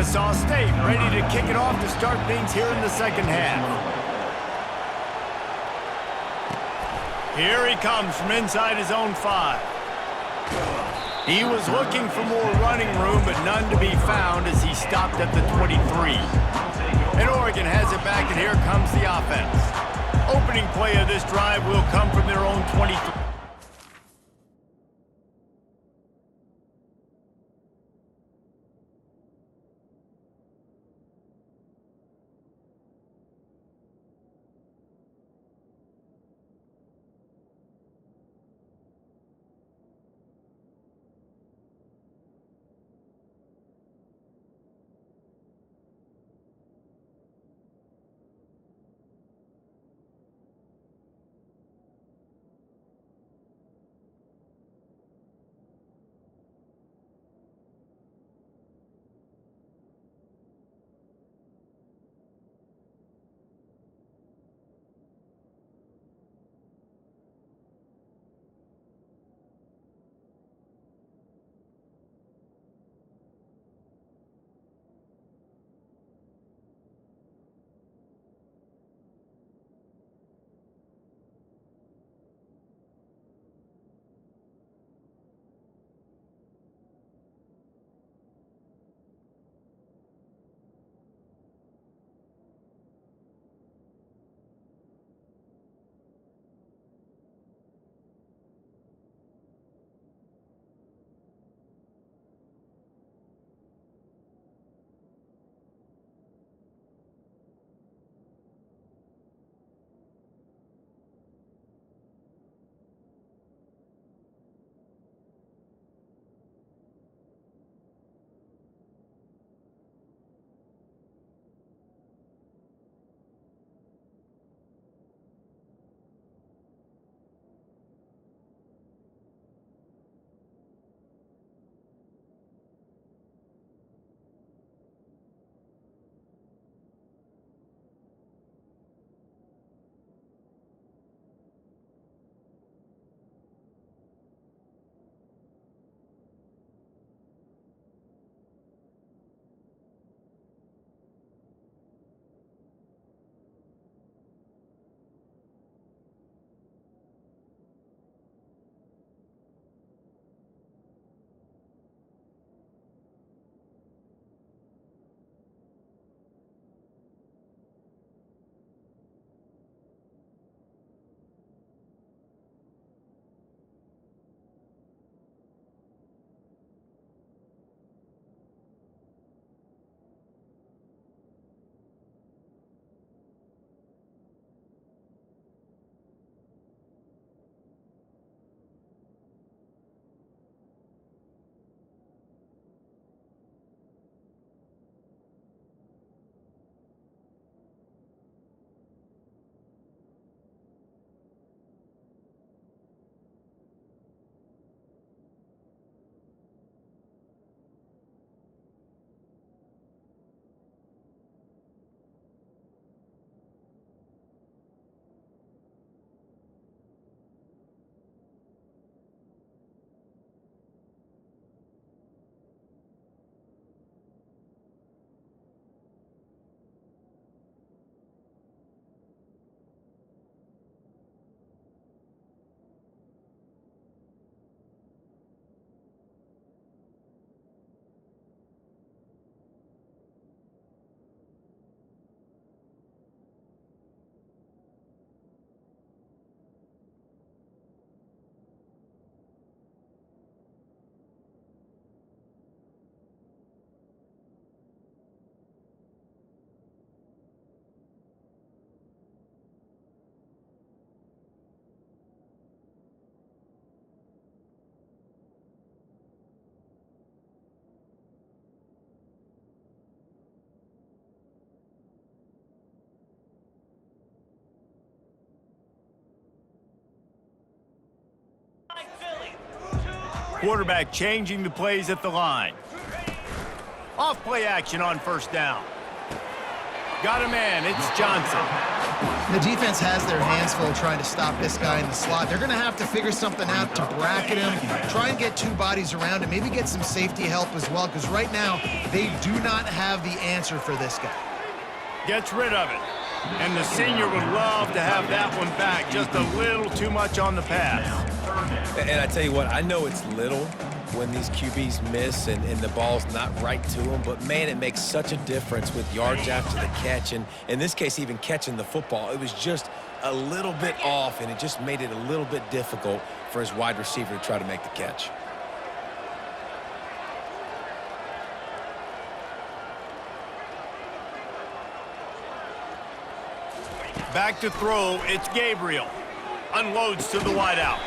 Kennesaw State ready to kick it off to start things here in the second half. Here he comes from inside his own 5. He was looking for more running room, but none to be found as he stopped at the 23. And Oregon has it back, and here comes the offense. Opening play of this drive will come from their own 23. Quarterback changing the plays at the line. Off play action on first down. Got a man, it's Johnson. The defense has their hands full trying to stop this guy in the slot. They're going to have to figure something out to bracket him, try and get two bodies around him, maybe get some safety help as well, because right now they do not have the answer for this guy. Gets rid of it. And the senior would love to have that one back. Just a little too much on the pass. And I tell you what, I know it's little when these QBs miss and the ball's not right to them, but man, it makes such a difference with yards after the catch, and in this case, even catching the football. It was just a little bit off, and it just made it a little bit difficult for his wide receiver to try to make the catch. Back to throw, it's Gabriel. Unloads to the wideout.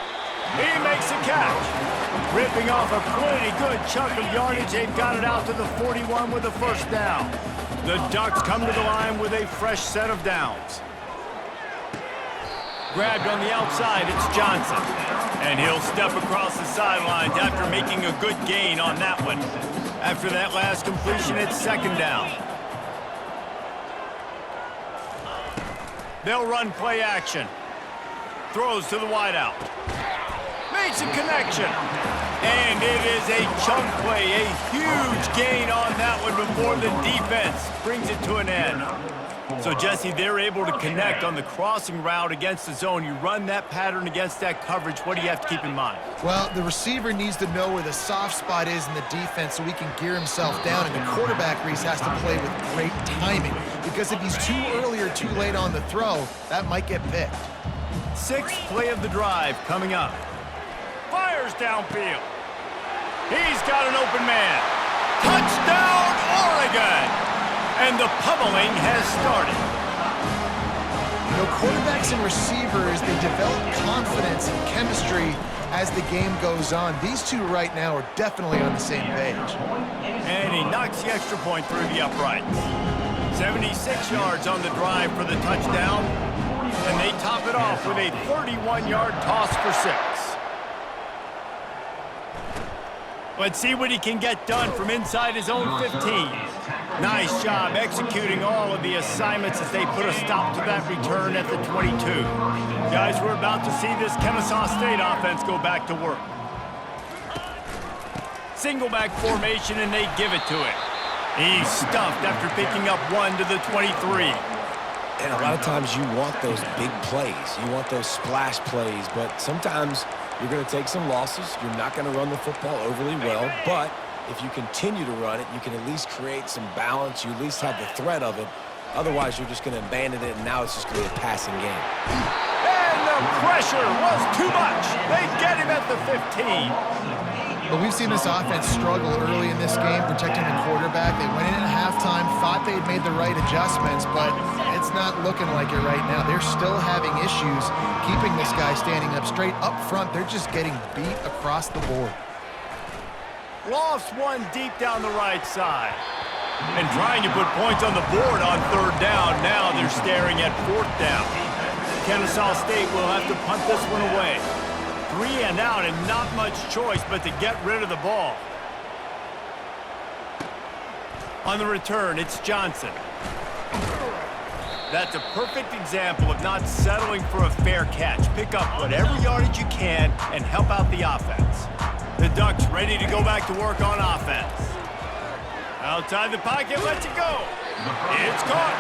He makes a catch. Ripping off a pretty good chunk of yardage. They've got it out to the 41 with a first down. The Ducks come to the line with a fresh set of downs. Grabbed on the outside, it's Johnson. And he'll step across the sidelines after making a good gain on that one. After that last completion, it's second down. They'll run play action. Throws to the wideout. Makes a connection. And it is a chunk play, a huge gain on that one before the defense brings it to an end. So, Jesse, they're able to connect on the crossing route against the zone. You run that pattern against that coverage. What do you have to keep in mind? Well, the receiver needs to know where the soft spot is in the defense so he can gear himself down, and the quarterback, Reese, has to play with great timing, because if he's too early or too late on the throw, that might get picked. Sixth play of the drive coming up. Fires downfield. He's got an open man. Touchdown, Oregon! And the pummeling has started. You know, quarterbacks and receivers, they develop confidence and chemistry as the game goes on. These two right now are definitely on the same page. And he knocks the extra point through the uprights. 76 yards on the drive for the touchdown. And they top it off with a 31-yard toss for 6. Let's see what he can get done from inside his own 15. Nice job executing all of the assignments as they put a stop to that return at the 22. Guys, we're about to see this Kennesaw State offense go back to work. Single back formation, and they give it to him. He's stuffed after picking up 1 to the 23. And a lot of times you want those big plays. You want those splash plays, but sometimes you're going to take some losses. You're not going to run the football overly well, but if you continue to run it, you can at least create some balance. You at least have the threat of it. Otherwise, you're just going to abandon it, and now it's just going to be a passing game. And the pressure was too much. They get him at the 15. But we've seen this offense struggle early in this game, protecting the quarterback. They went in at halftime, thought they'd made the right adjustments, but it's not looking like it right now. They're still having issues keeping this guy standing up straight. Up front, they're just getting beat across the board. Lofts one deep down the right side. And trying to put points on the board on third down. Now they're staring at fourth down. Kennesaw State will have to punt this one away. 3 and out, and not much choice but to get rid of the ball. On the return, it's Johnson. That's a perfect example of not settling for a fair catch. Pick up whatever yardage you can and help out the offense. The Ducks ready to go back to work on offense. Outside the pocket, lets it go. It's caught.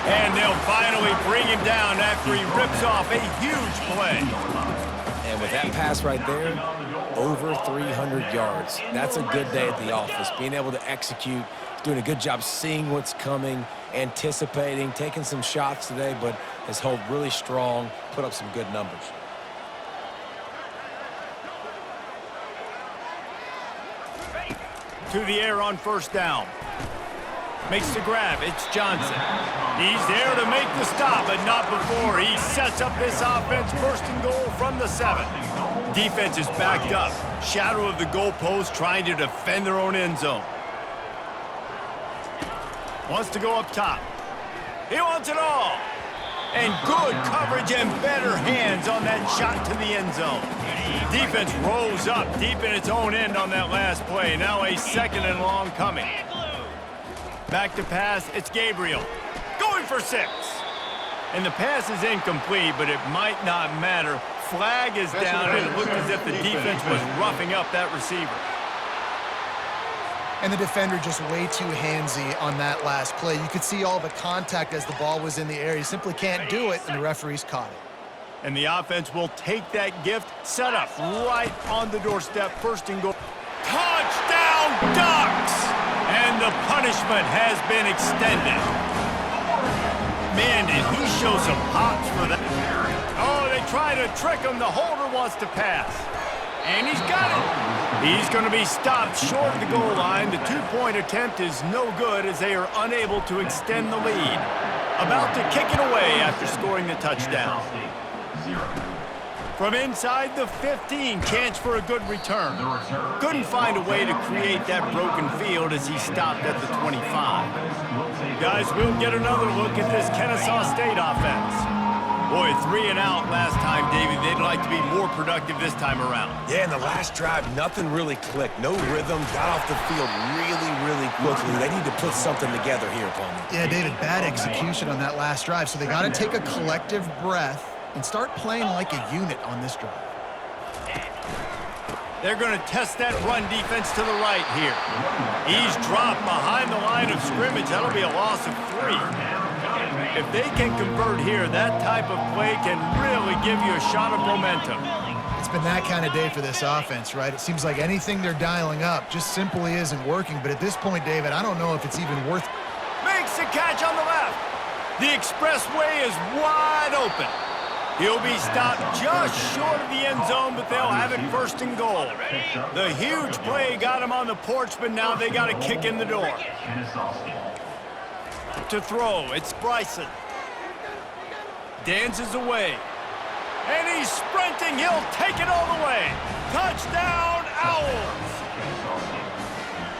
And they'll finally bring him down after he rips off a huge play. And with that pass right there, over 300 yards. That's a good day at the office. Being able to execute, doing a good job seeing what's coming, anticipating, taking some shots today, but has held really strong, put up some good numbers. To the air on first down. Makes the grab. It's Johnson. He's there to make the stop, but not before. He sets up this offense first and goal from the 7. Defense is backed up. Shadow of the goalpost, trying to defend their own end zone. Wants to go up top. He wants it all. And good coverage and better hands on that shot to the end zone. Defense rolls up deep in its own end on that last play. Now a second and long coming. Back to pass, it's Gabriel. Going for 6. And the pass is incomplete, but it might not matter. Flag is down, and it looked as if the defense was roughing up that receiver. And the defender just way too handsy on that last play. You could see all the contact as the ball was in the air. He simply can't do it, and the referees caught it. And the offense will take that gift, set up right on the doorstep, first and goal. Touchdown, Ducks! And the punishment has been extended. Man, did he show some hops for that. Oh, they try to trick him. The holder wants to pass. And he's got it. He's going to be stopped short of the goal line. The two-point attempt is no good as they are unable to extend the lead. About to kick it away after scoring the touchdown. From inside the 15, chance for a good return. Couldn't find a way to create that broken field as he stopped at the 25. Guys, we'll get another look at this Kennesaw State offense. Boy, 3 and out last time, David. They'd like to be more productive this time around. Yeah, in the last drive, nothing really clicked. No rhythm, got off the field really quickly. They need to put something together here, Palmer. Yeah, David, bad execution on that last drive, so they got to take a collective breath and start playing like a unit on this drive. They're going to test that run defense to the right here. He's dropped behind the line of scrimmage. That'll be a loss of 3. If they can convert here, that type of play can really give you a shot of momentum. It's been that kind of day for this offense, right? It seems like anything they're dialing up just simply isn't working. But at this point, David, I don't know if it's even worth. Makes the catch on the left. The expressway is wide open. He'll be stopped just short of the end zone, but they'll have it first and goal. The huge play got him on the porch, but now they got to kick in the door. To throw, it's Bryson. Dances away. And he's sprinting. He'll take it all the way. Touchdown, Owls!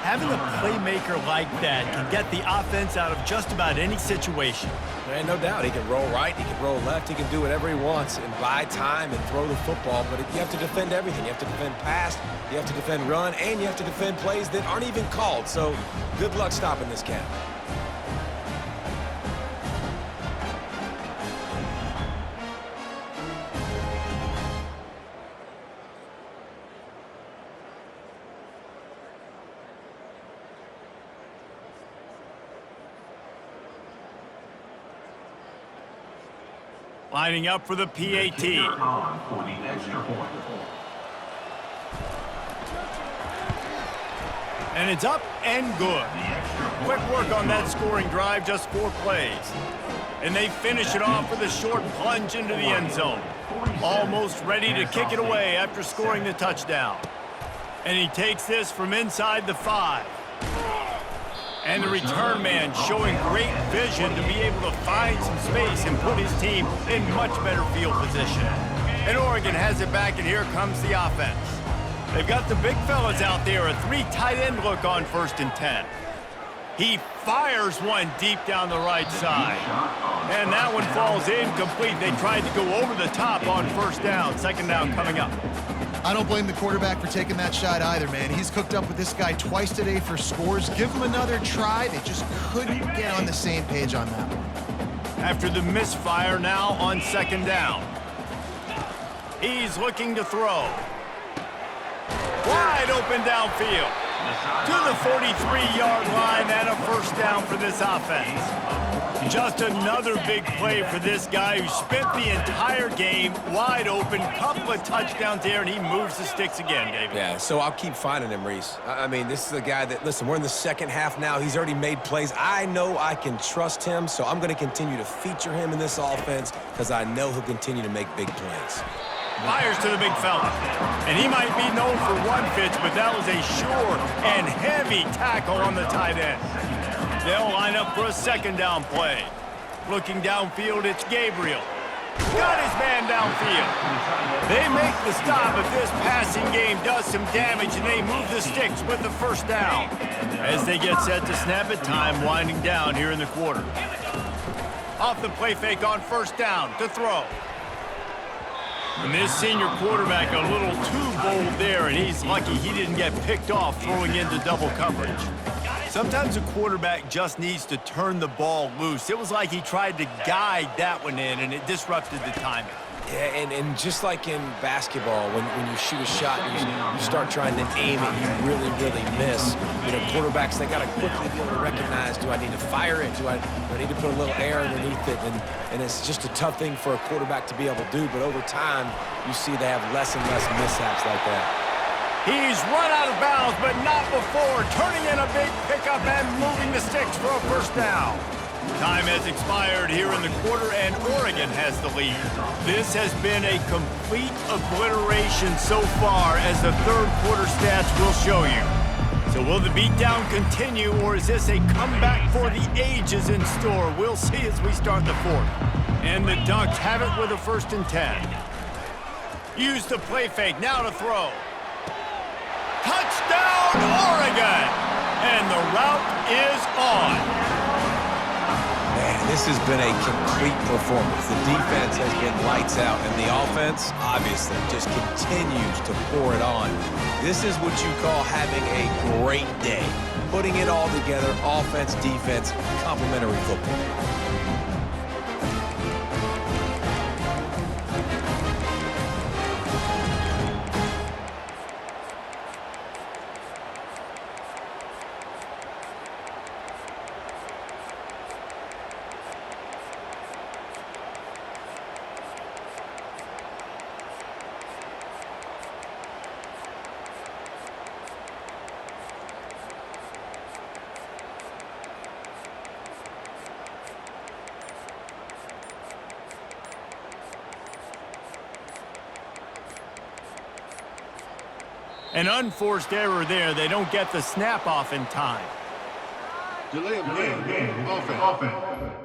Having a playmaker like that can get the offense out of just about any situation. Man, no doubt. He can roll right, he can roll left, he can do whatever he wants and buy time and throw the football, but you have to defend everything. You have to defend pass, you have to defend run, and you have to defend plays that aren't even called. So good luck stopping this cat. Lining up for the PAT. And it's up and good. Quick work on that scoring drive, just 4 plays. And they finish it off with a short plunge into the end zone. Almost ready to kick it away after scoring the touchdown. And he takes this from inside the 5. And the return man showing great vision to be able to find some space and put his team in much better field position. And Oregon has it back, and here comes the offense. They've got the big fellas out there, a 3 tight end look on 1st and 10. He fires one deep down the right side. And that one falls incomplete. They tried to go over the top on 1st down. 2nd down coming up. I don't blame the quarterback for taking that shot either, man. He's cooked up with this guy twice today for scores. Give him another try. They just couldn't get on the same page on that one. After the misfire, now on 2nd down. He's looking to throw. Wide open downfield. To the 43-yard line and a 1st down for this offense. Just another big play for this guy who spent the entire game wide open, couple of touchdowns there, and he moves the sticks again, David. Yeah, so I'll keep finding him, Reese. I mean, this is a guy that, listen, we're in the 2nd half now. He's already made plays. I know I can trust him, so I'm going to continue to feature him in this offense because I know he'll continue to make big plays. Fires to the big fella. And he might be known for one pitch, but that was a sure and heavy tackle on the tight end. They'll line up for a 2nd down play. Looking downfield, it's Gabriel. Got his man downfield. They make the stop, but this passing game does some damage, and they move the sticks with the 1st down. As they get set to snap it, time winding down here in the quarter. Off the play fake on 1st down to throw. And this senior quarterback a little too bold there, and he's lucky he didn't get picked off throwing into double coverage. Sometimes a quarterback just needs to turn the ball loose. It was like he tried to guide that one in, and it disrupted the timing. Yeah, and just like in basketball, when you shoot a shot, you start trying to aim it, you really, really miss. You know, quarterbacks, they got to quickly be able to recognize, do I need to fire it? Do I need to put a little air underneath it? And it's just a tough thing for a quarterback to be able to do, but over time, you see they have less and less mishaps like that. He's run out of bounds, but not before turning in a big pickup and moving the sticks for a first down. Time has expired here in the quarter, and Oregon has the lead. This has been a complete obliteration so far, as the third quarter stats will show you. So will the beatdown continue, or is this a comeback for the ages in store? We'll see as we start the fourth. And the Ducks have it with a 1st and 10. Use the play fake, now to throw. Touchdown, Oregon! And the route is on. Man, this has been a complete performance. The defense has been lights out, and the offense, obviously, just continues to pour it on. This is what you call having a great day. Putting it all together, offense, defense, complementary football. An unforced error there. They don't get the snap off in time. Delay of game. Offense.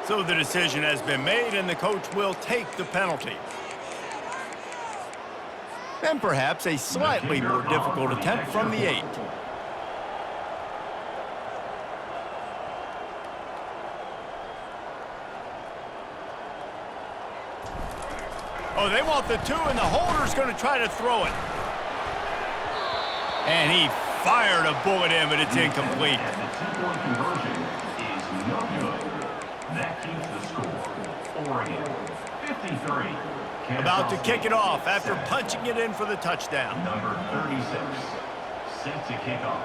So the decision has been made, and the coach will take the penalty. And perhaps a slightly more difficult attempt from the 8. Oh, they want the 2, and the holder's going to try to throw it. And he fired a bullet in, but it's incomplete. And the 2-point conversion is no good. That keeps the score. Oregon, 53. About to kick it off after punching it in for the touchdown. Number 36, set to kick off.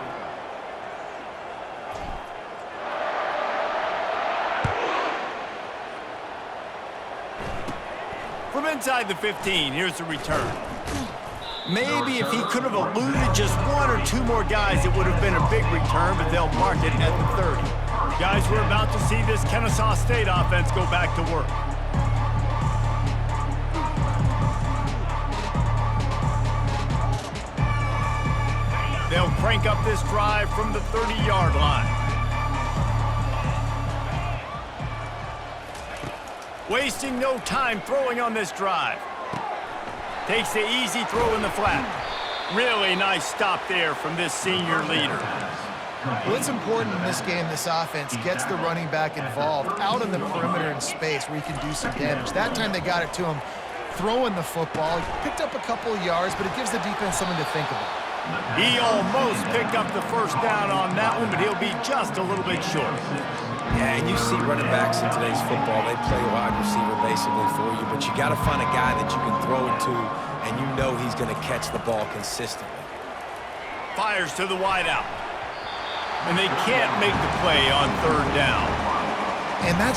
From inside the 15, here's the return. Maybe if he could have eluded just one or two more guys, it would have been a big return, but they'll mark it at the 30. Guys, we're about to see this Kennesaw State offense go back to work. They'll crank up this drive from the 30-yard line. Wasting no time throwing on this drive. Takes the easy throw in the flat. Really nice stop there from this senior leader. Well, it's important in this game, this offense gets the running back involved out in the perimeter in space where he can do some damage. That time they got it to him throwing the football. He picked up a couple of yards, but it gives the defense something to think about. He almost picked up the first down on that one, but he'll be just a little bit short. Yeah, and you see running backs in today's football, they play wide receiver basically for you, but you got to find a guy that you can throw it to, and you know he's going to catch the ball consistently. Fires to the wideout. And they can't make the play on third down. And that's